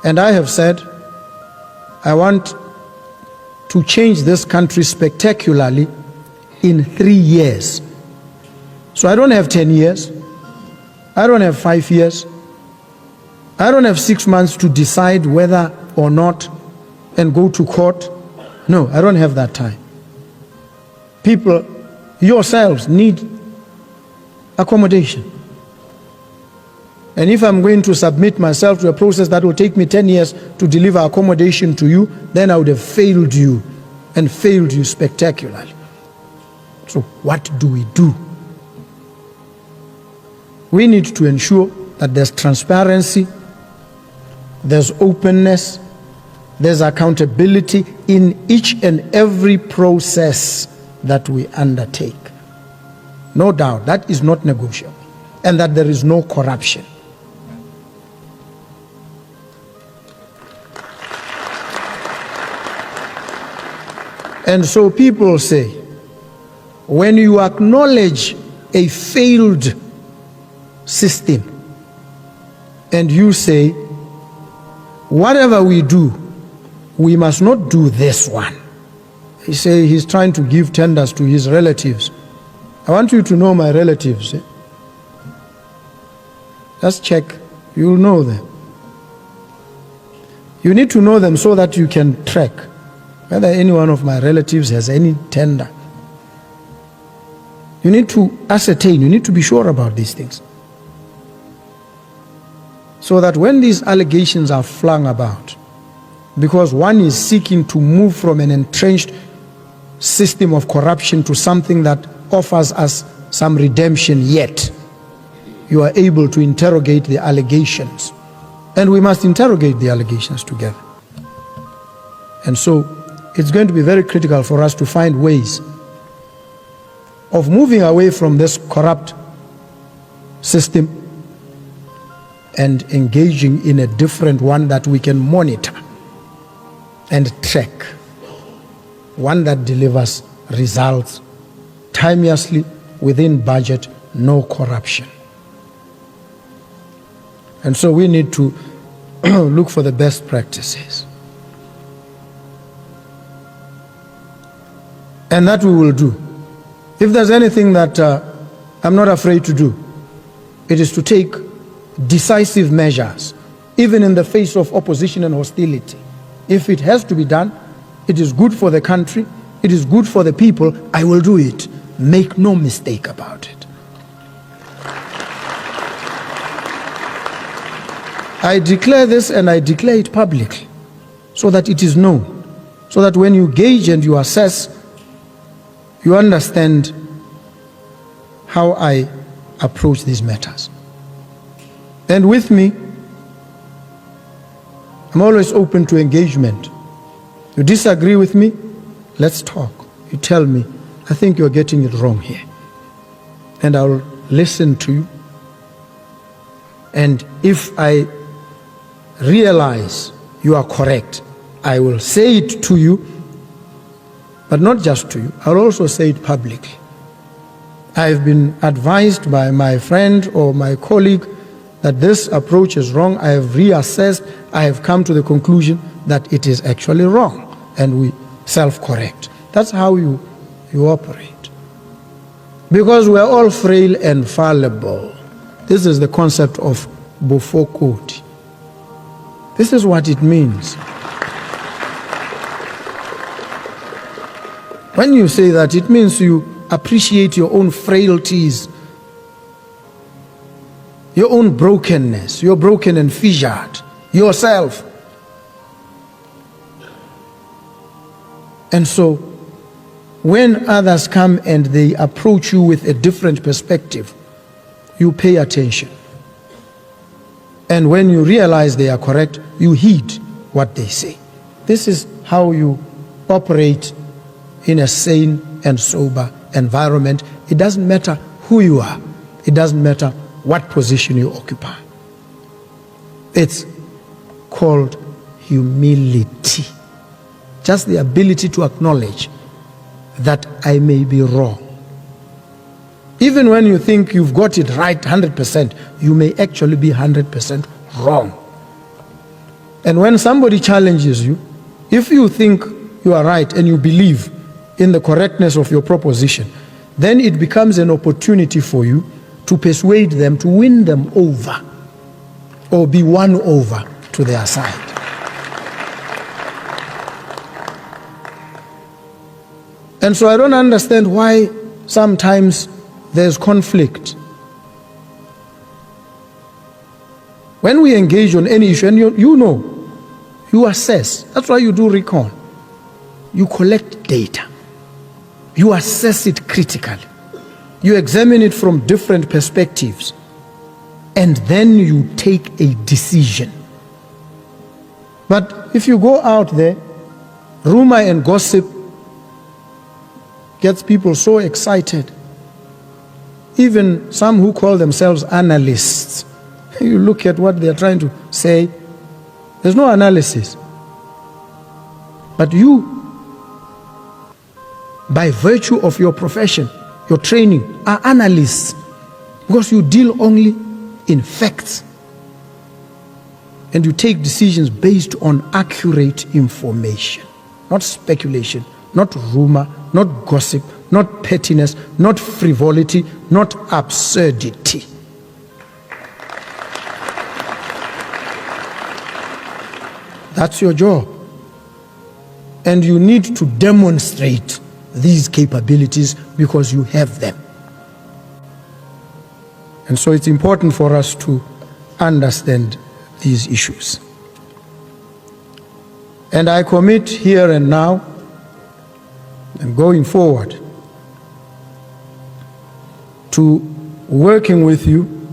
And I have said, I want to change this country spectacularly in 3 years. So I don't have 10 years. I don't have 5 years. I don't have 6 months to decide whether or not and go to court. No, I don't have that time. People, yourselves, need accommodation. And if I'm going to submit myself to a process that will take me 10 years to deliver accommodation to you, then I would have failed you, and failed you spectacularly. So what do we do? We need to ensure that there's transparency, there's openness, there's accountability in each and every process that we undertake. No doubt, that is not negotiable, and that there is no corruption. And so people say, when you acknowledge a failed system and you say, whatever we do, we must not do this one. He say he's trying to give tenders to his relatives. I want you to know my relatives. Just check, you'll know them. You need to know them so that you can track whether any one of my relatives has any tender. You need to ascertain, you need to be sure about these things. So that when these allegations are flung about, because one is seeking to move from an entrenched system of corruption to something that offers us some redemption, yet you are able to interrogate the allegations. And we must interrogate the allegations together. And so it's going to be very critical for us to find ways of moving away from this corrupt system and engaging in a different one that we can monitor and track, one that delivers results timelessly, within budget, no corruption. And so we need to look for the best practices. And that we will do. If there's anything that I'm not afraid to do, it is to take decisive measures, even in the face of opposition and hostility. If it has to be done, it is good for the country, it is good for the people, I will do it. Make no mistake about it. I declare this, and I declare it publicly, so that it is known, so that when you gauge and you assess, you understand how I approach these matters. And with me, I'm always open to engagement. You disagree with me? Let's talk. You tell me, I think you're getting it wrong here. And I'll listen to you. And if I realize you are correct, I will say it to you, but not just to you. I'll also say it publicly. I've been advised by my friend or my colleague that this approach is wrong. I have reassessed. I have come to the conclusion that it is actually wrong, and we self-correct. That's how you operate. Because we're all frail and fallible. This is the concept of bofokoti. This is what it means. When you say that, it means you appreciate your own frailties, your own brokenness. You're broken and fissured yourself. And so, when others come and they approach you with a different perspective, you pay attention. And when you realize they are correct, you heed what they say. This is how you operate in a sane and sober environment. It doesn't matter who you are. It doesn't matter what position you occupy. It's called humility. Just the ability to acknowledge that I may be wrong. Even when you think you've got it right 100%, you may actually be 100% wrong. And when somebody challenges you, if you think you are right and you believe in the correctness of your proposition, then it becomes an opportunity for you to persuade them, to win them over, or be won over to their side. And so I don't understand why sometimes there's conflict. When we engage on any issue, and you know, you assess. That's why you do recon. You collect data. You assess it critically. You examine it from different perspectives. And then you take a decision. But if you go out there, rumor and gossip gets people so excited. Even some who call themselves analysts. You look at what they're trying to say, there's no analysis. But you, by virtue of your profession, your training, are analysts, because you deal only in facts. And you take decisions based on accurate information, not speculation, not rumor, not gossip, not pettiness, not frivolity, not absurdity. That's your job. And you need to demonstrate these capabilities because you have them. And so it's important for us to understand these issues. And I commit here and now, and going forward, to working with you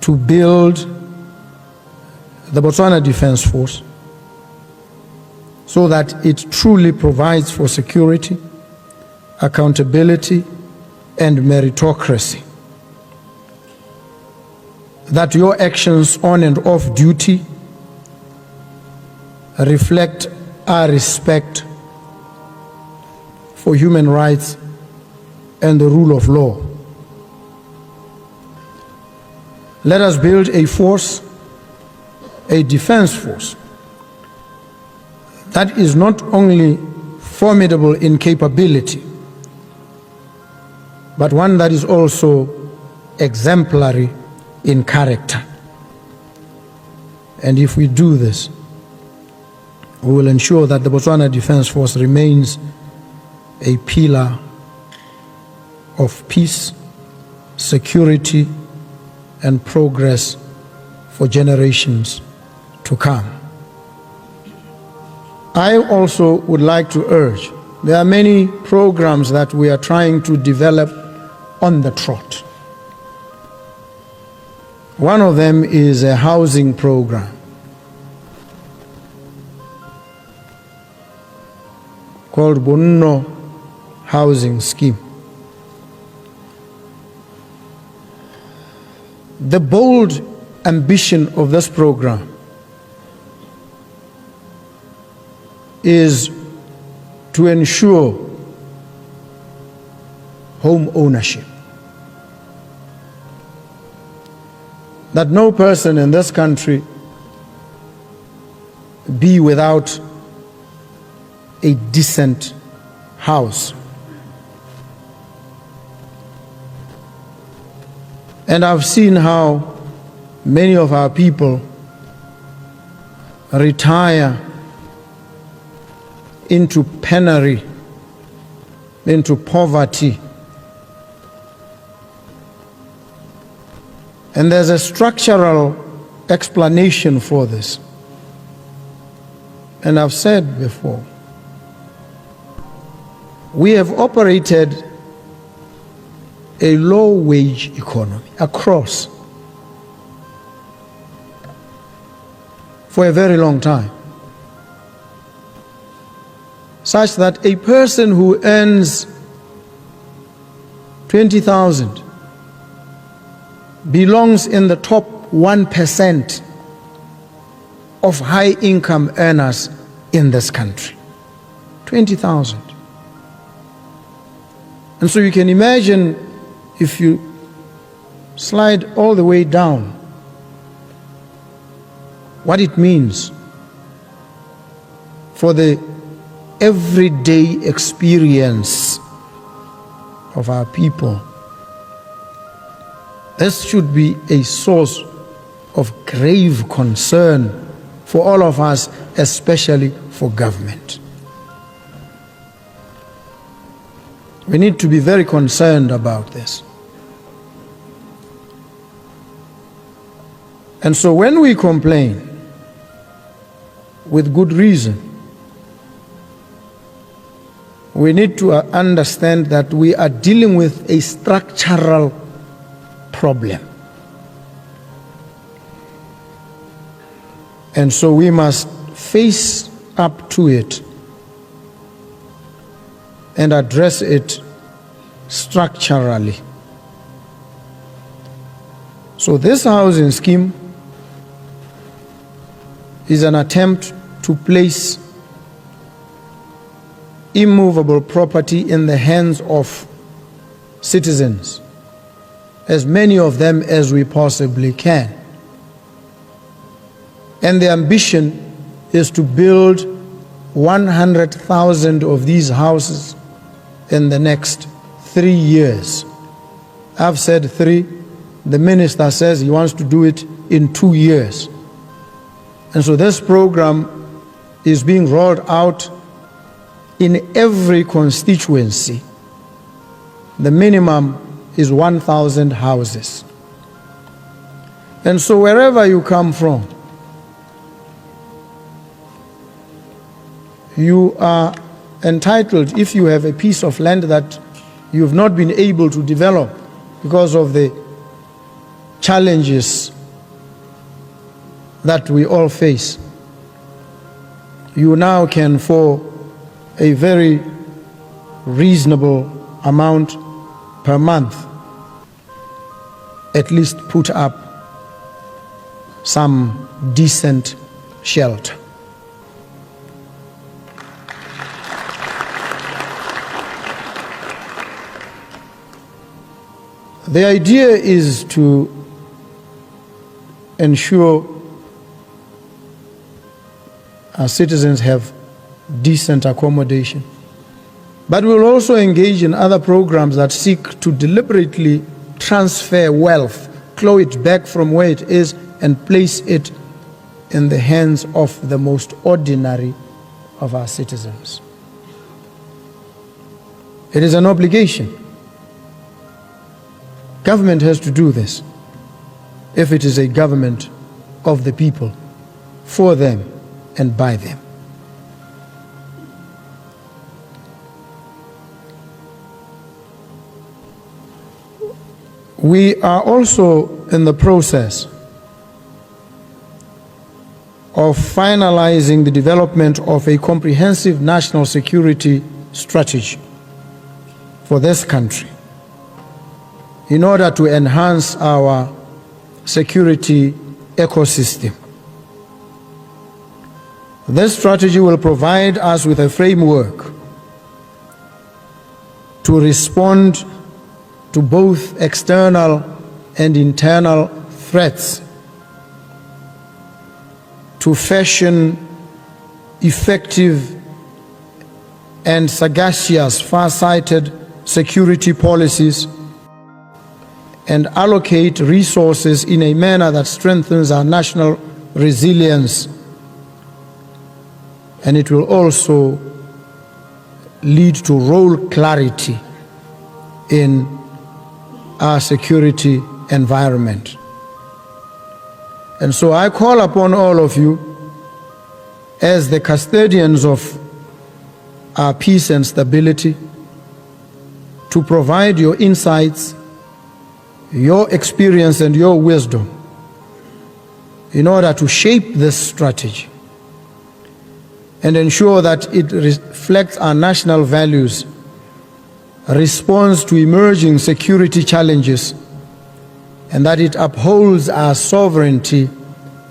to build the Botswana Defense Force so that it truly provides for security, accountability, and meritocracy. That your actions on and off duty reflect our respect for human rights and the rule of law. Let us build a force, a defense force, that is not only formidable in capability, but one that is also exemplary in character. And if we do this, we will ensure that the Botswana Defense Force remains a pillar of peace, security, and progress for generations to come. I also would like to urge, there are many programs that we are trying to develop on the trot. One of them is a housing program called Bonno Housing Scheme. The bold ambition of this program is to ensure home ownership. That no person in this country be without a decent house. And I've seen how many of our people retire into penury, into poverty. And there's a structural explanation for this. And I've said before, we have operated a low-wage economy across for a very long time, such that a person who earns 20,000 belongs in the top 1% of high-income earners in this country. 20,000. And so you can imagine, if you slide all the way down, what it means for the everyday experience of our people. This should be a source of grave concern for all of us, especially for government. We need to be very concerned about this. And so when we complain, with good reason, we need to understand that we are dealing with a structural problem. And so we must face up to it and address it structurally. So this housing scheme is an attempt to place immovable property in the hands of citizens, as many of them as we possibly can. And the ambition is to build 100,000 of these houses in the next 3 years. I've said 3. The minister says he wants to do it in 2 years. And so this program is being rolled out in every constituency. The minimum is 1,000 houses. And so wherever you come from, you are entitled, if you have a piece of land that you've not been able to develop because of the challenges that we all face, you now can, for a very reasonable amount per month, at least put up some decent shelter. The idea is to ensure our citizens have decent accommodation. But we'll also engage in other programs that seek to deliberately transfer wealth, claw it back from where it is, and place it in the hands of the most ordinary of our citizens. It is an obligation. Government has to do this if it is a government of the people, for them and by them. We are also in the process of finalizing the development of a comprehensive national security strategy for this country in order to enhance our security ecosystem. This strategy will provide us with a framework to respond to both external and internal threats, to fashion effective and sagacious, far-sighted security policies, and allocate resources in a manner that strengthens our national resilience. And it will also lead to role clarity in our security environment. And so I call upon all of you, as the custodians of our peace and stability, to provide your insights, your experience and your wisdom in order to shape this strategy and ensure that it reflects our national values, responds to emerging security challenges, and that it upholds our sovereignty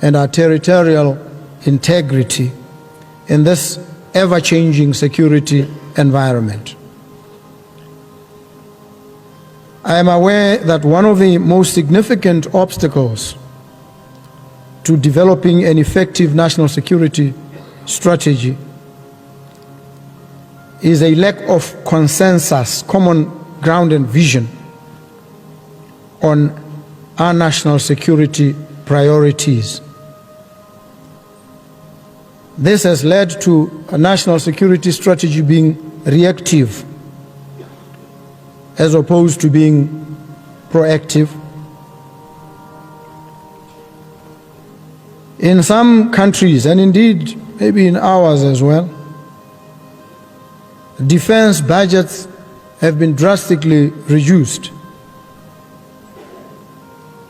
and our territorial integrity in this ever-changing security environment. I am aware that one of the most significant obstacles to developing an effective national security strategy is a lack of consensus, common ground and vision on our national security priorities. This has led to a national security strategy being reactive as opposed to being proactive. In some countries, and indeed maybe in ours as well, defense budgets have been drastically reduced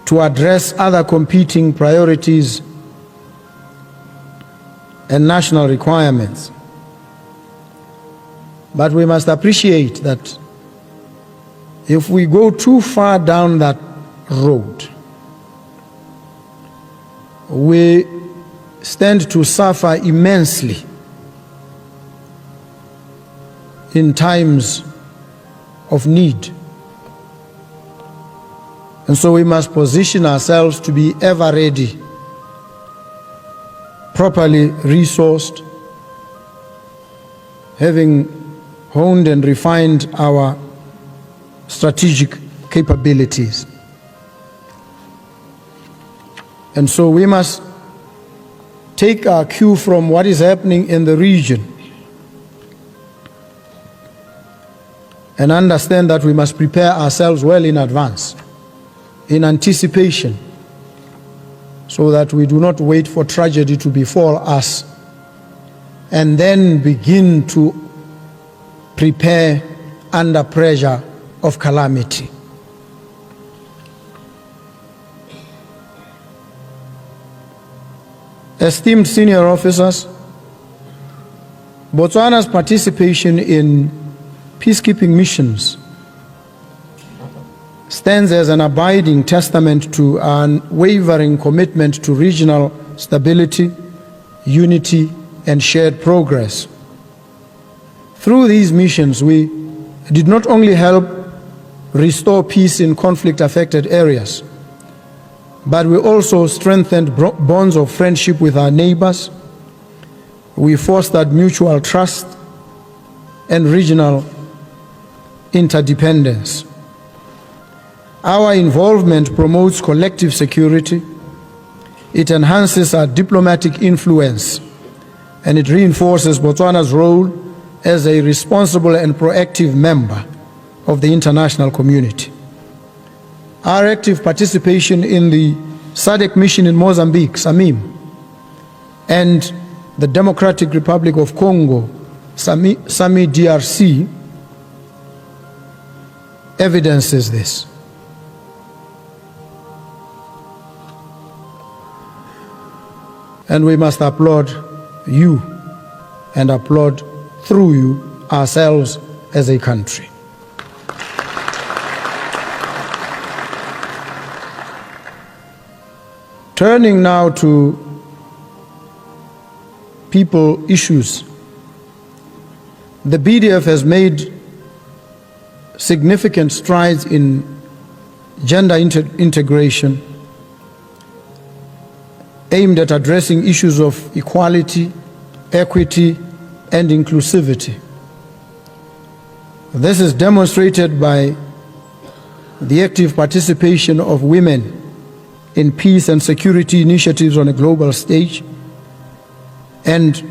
to address other competing priorities and national requirements. But we must appreciate that if we go too far down that road, we stand to suffer immensely in times of need. And so we must position ourselves to be ever ready, properly resourced, having honed and refined our strategic capabilities. And so we must take our cue from what is happening in the region and understand that we must prepare ourselves well in advance, in anticipation, so that we do not wait for tragedy to befall us and then begin to prepare under pressure of calamity. Esteemed senior officers, Botswana's participation in peacekeeping missions stands as an abiding testament to our unwavering commitment to regional stability, unity, and shared progress. Through these missions, we did not only help restore peace in conflict-affected areas, but we also strengthened bonds of friendship with our neighbors. We fostered mutual trust and regional interdependence. Our involvement promotes collective security, it enhances our diplomatic influence, and it reinforces Botswana's role as a responsible and proactive member of the international community. Our active participation in the SADC mission in Mozambique, SAMIM, and the Democratic Republic of Congo, SAMI DRC, evidences this. And we must applaud you and applaud through you ourselves as a country. Turning now to people issues, the BDF has made significant strides in gender integration aimed at addressing issues of equality, equity, and inclusivity. This is demonstrated by the active participation of women in peace and security initiatives on a global stage, and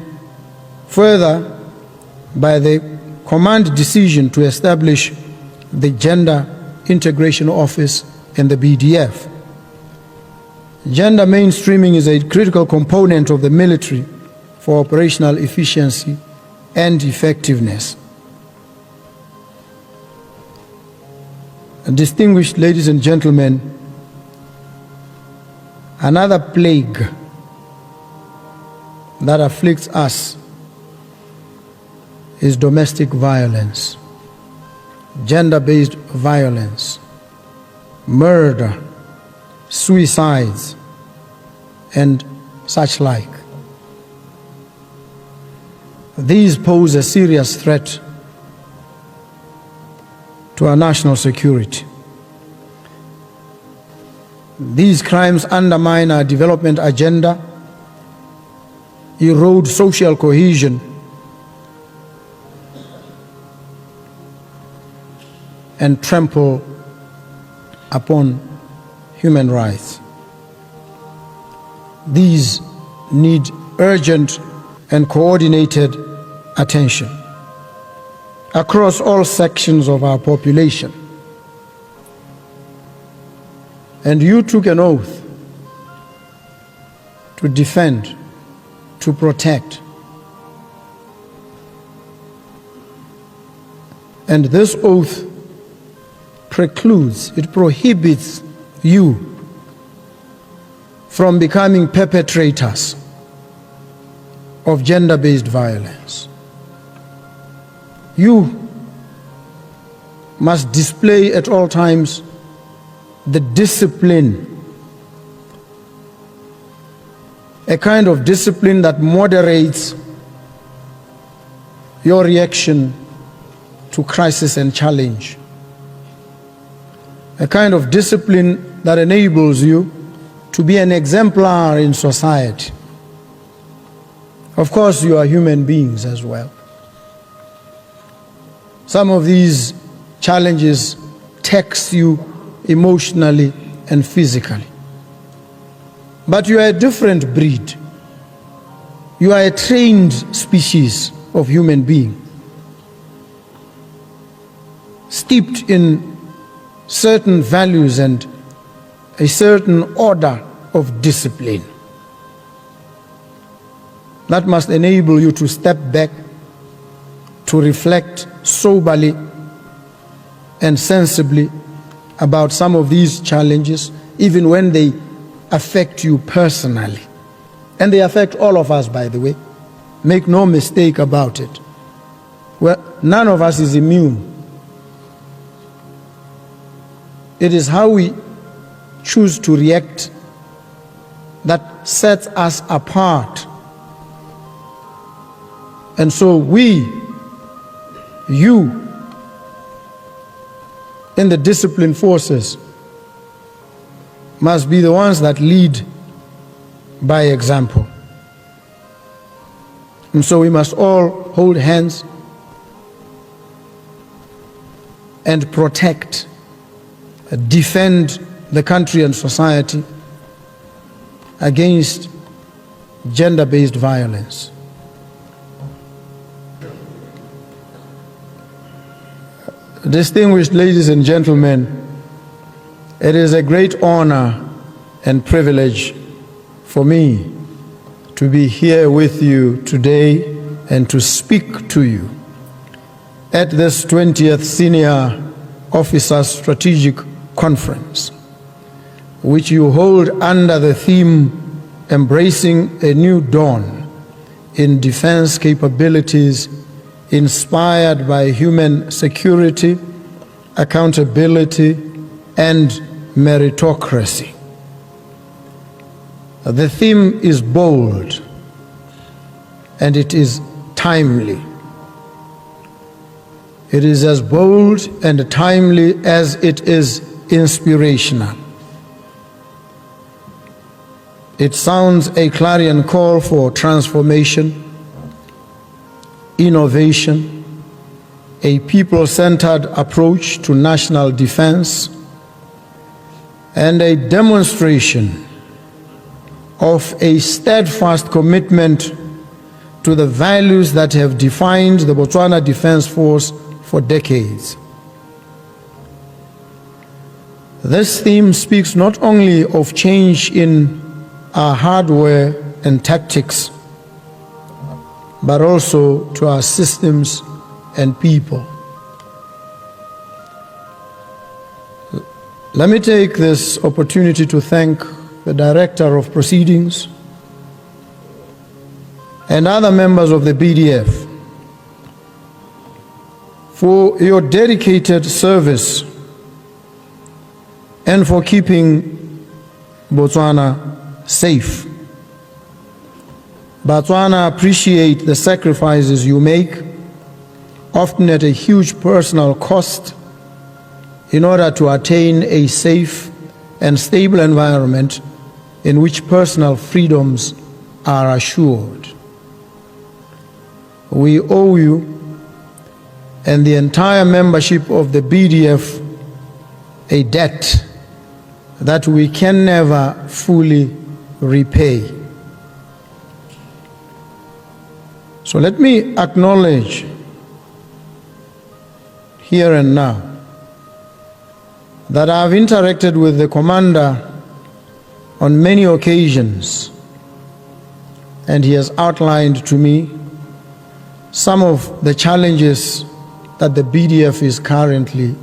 further by the command decision to establish the Gender Integration Office in the BDF. Gender mainstreaming is a critical component of the military for operational efficiency and effectiveness. Distinguished ladies and gentlemen, another plague that afflicts us is domestic violence, gender-based violence, murder, suicides, and such like. These pose a serious threat to our national security. These crimes undermine our development agenda, erode social cohesion, and trample upon human rights. These need urgent and coordinated attention across all sections of our population. And you took an oath to defend, to protect. And this oath precludes, it prohibits you from becoming perpetrators of gender-based violence. You must display at all times the discipline, a kind of discipline that moderates your reaction to crisis and challenge, a kind of discipline that enables you to be an exemplar in society. Of course, you are human beings as well. Some of these challenges tax you emotionally and physically. But you are a different breed. You are a trained species of human being, steeped in certain values and a certain order of discipline that must enable you to step back, to reflect soberly and sensibly about some of these challenges, even when they affect you personally. And they affect all of us, by the way. Make no mistake about it. Well, none of us is immune. It is how we choose to react that sets us apart. And so you, in the disciplined forces, must be the ones that lead by example. And so we must all hold hands and protect, defend the country and society against gender-based violence. Distinguished ladies and gentlemen, it is a great honor and privilege for me to be here with you today and to speak to you at this 20th Senior Officers Strategic Conference, which you hold under the theme Embracing a New Dawn in Defense Capabilities inspired by human security, accountability, and meritocracy. The theme is bold and it is timely. It is as bold and timely as it is inspirational. It sounds a clarion call for transformation, innovation, a people-centered approach to national defense, and a demonstration of a steadfast commitment to the values that have defined the Botswana Defense Force for decades. This theme speaks not only of change in our hardware and tactics, but also to our systems and people. Let me take this opportunity to thank the Director of Proceedings and other members of the BDF for your dedicated service and for keeping Botswana safe. Botswana appreciate the sacrifices you make, often at a huge personal cost, in order to attain a safe and stable environment in which personal freedoms are assured. We owe you and the entire membership of the BDF a debt that we can never fully repay. So let me acknowledge here and now that I have interacted with the commander on many occasions, and he has outlined to me some of the challenges that the BDF is currently